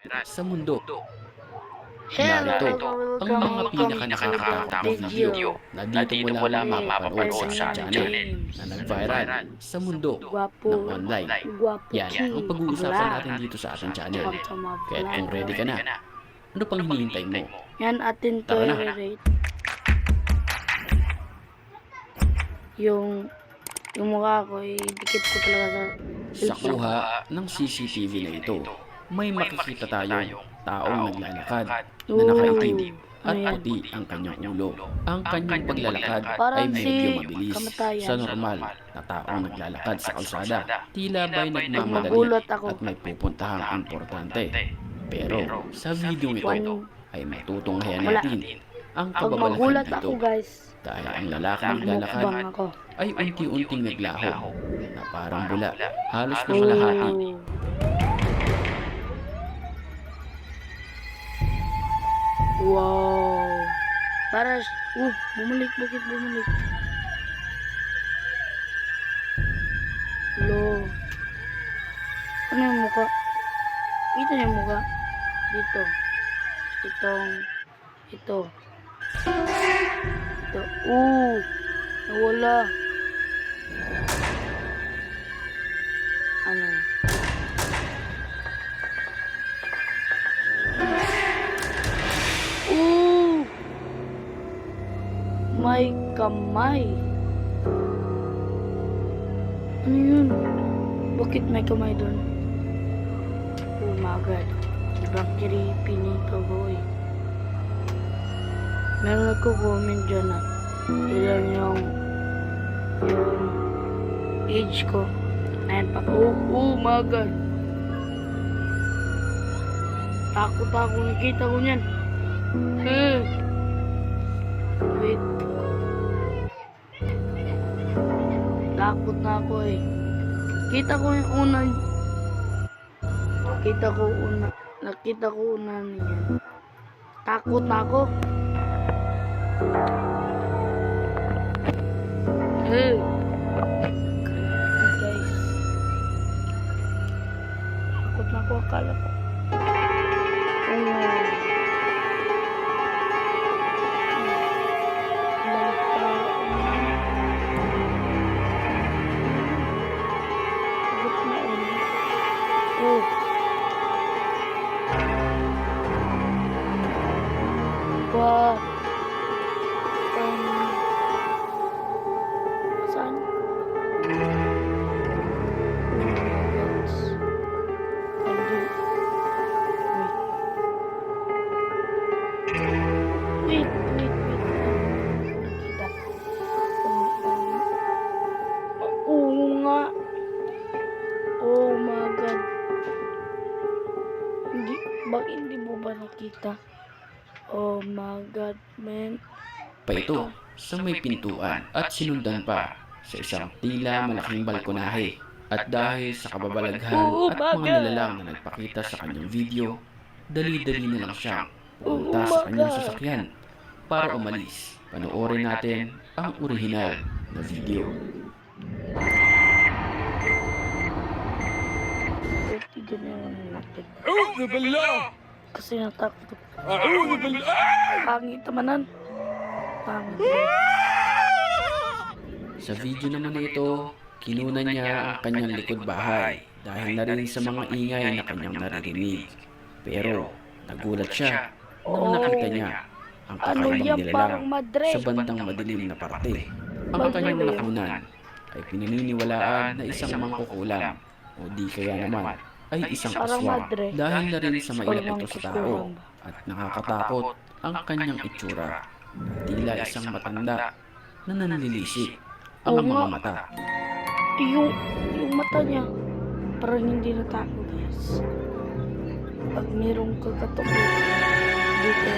sa mundo. Hello, Narito ang mga pinakanakakatakot na video na dito mo lamang mapapanood sa channel na nag-viral sa mundo ng online. Yan ang pag-uusapan natin dito sa ating channel. Kaya kung ready ka na, ano pang hinihintay mo? Yan atin to Tara na. i-rate. Yung mukha ko, dikit ko talaga Sa kuha ng CCTV na ito, may makikita tayong taong naglalakad na nakaitim at puti ang kanyang ulo. Ang kanyang paglalakad ay Parang medyo si mabilis kamatayan. sa normal na taong naglalakad sa kalsada. Tila ba'y Nagulat nagmamadali ako. at may pupuntahang importante. Pero sa video ito ay matutunghayan natin ang Pag kababalaghan magulat dito. ako, guys, Dahil ang lalaking naglalakad mukbang ako. ay unti-unting naglaho na parang bula. Halos na kalahati. Wow. Para, bumalik, bakit bumalik? Lo. Ano yung mukha? Ito yung mukha. Dito. Ito. Nawala. Ano? May kamay. Ano yun? Bakit may kamay doon? Oh my god. Sobrang creepy nito, boy. Meron nagko-comment dyan na ilan yung age ko. Ayan pa. Oh my god. Takot ako. Nakita ko niyan. Wait. Takot na ako eh. Nakita ko una niya. Takot na ako. Guys. Takot na ako, akala ko. Wow. Saan? Wait. Nakita. Oo nga. Oh my god. Hindi mo ba nakita? Oh my god, man. Pa ito sa may pintuan at sinundan pa sa isang tila malaking balkonahe. At dahil sa kababalaghan at mga nilalang na nagpakita sa kanyang video, dali-dali na lang siyang pumunta sa kanyang sasakyan para umalis. Panoorin natin ang orihinal na video. Ganyan natin. أعوذ بالله Kasi natakot ako. أعوذ بالله Pangit tamanan. Pangit. Sa video naman na ito, kinunan niya ang kanyang likod bahay dahil na rin sa mga ingay na kanyang naririnig. Pero nagulat siya nang nakita niya ang Ano kakaibang yan, nilalang parang madre? sa bandang madilim na parte. Ang kanyang nakunan ay pinaniniwalaan na isang mangkukulam o di kaya naman ay isang Parang aswang madre. dahil na rin sa mailap Parang ito sa tao kukulam. at nakakatakot ang kanyang itsura. Tila isang matanda na nanlilisik ang Oo mga nga. mata. Yung mata niya, parang hindi natakot, guys. Pag merong kakatok, hindi ko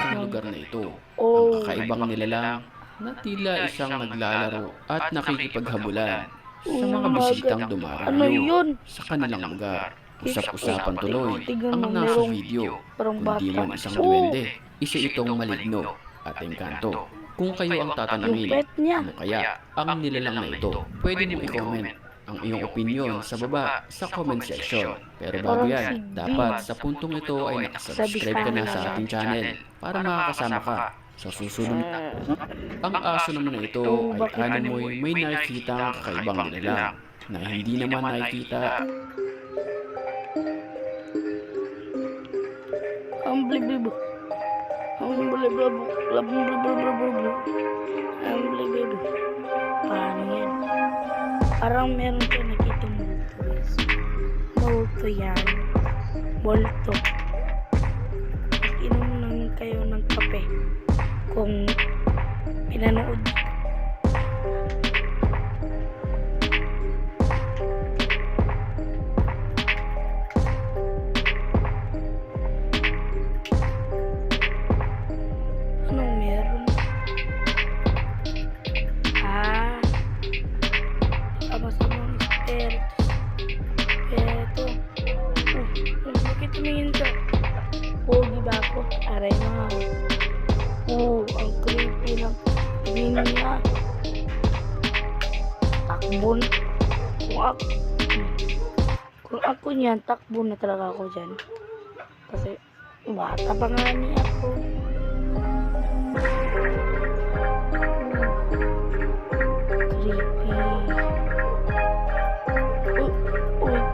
Ang lugar na ito, Oh, ang kakaibang nilalang na tila isang naglalaro at nakikipaghabulan sa mga bisitang ano dumarayo yun? sa kanilang lugar. Usap-usapan tuloy Tignan ang mo, nasa merong video, parang kundi bata. man isang duwende, isa itong maligno at engkanto. Kung kayo ang Yung tatanungin, pet niya. ano kaya ang nilalang na ito? Pwede mo i-comment ang iyong opinion sa baba sa comment section. Pero bago yan, dapat sa puntong ito ay nakasubscribe ka na sa ating channel para makakasama ka sa susunod. Ang aso naman na ito ay animoy may nakikita ang kakaibang nilalang na hindi naman nakikita. Unbelievable. Unbelievable. Paano yan? Parang meron kayo nakita multo, guys. Multo yan. Multo. Inom lang kayo ng kape kung pinanood. Anong meron? Sama-samang espiritu. Eto. Bakit tumingin ka? Pogi ba ako? Aray na. Ang creepy ng tingin niya. Takbon. Kung ako niyan, takbo na talaga ako dyan. Kasi bata pa nga niya ako.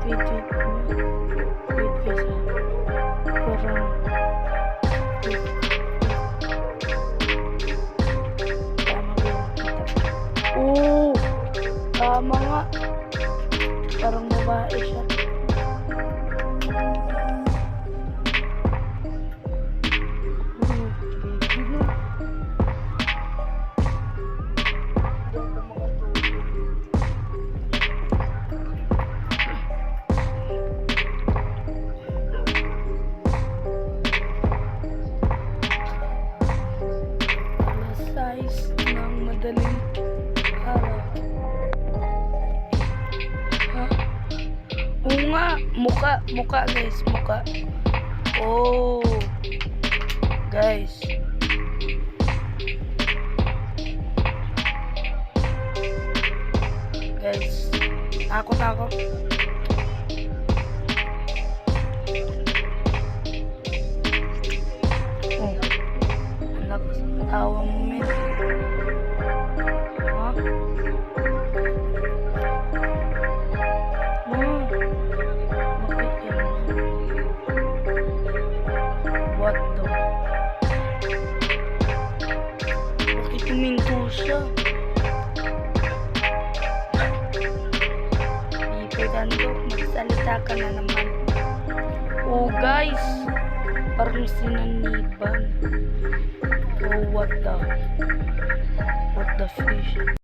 Creepy. Wait guys. Parang tama ba yung kita? Tama nga. Parang babae siya. Baby na. Size ng madaling araw. Oo nga, muka guys, muka. Guys. Takot ako. Ang lakas ng tawa mo, men. Bakit yan? What the? Bakit tuminto siya? Di pwedeng magsalita ka na naman. Guys, parang sinaniban. What the fish?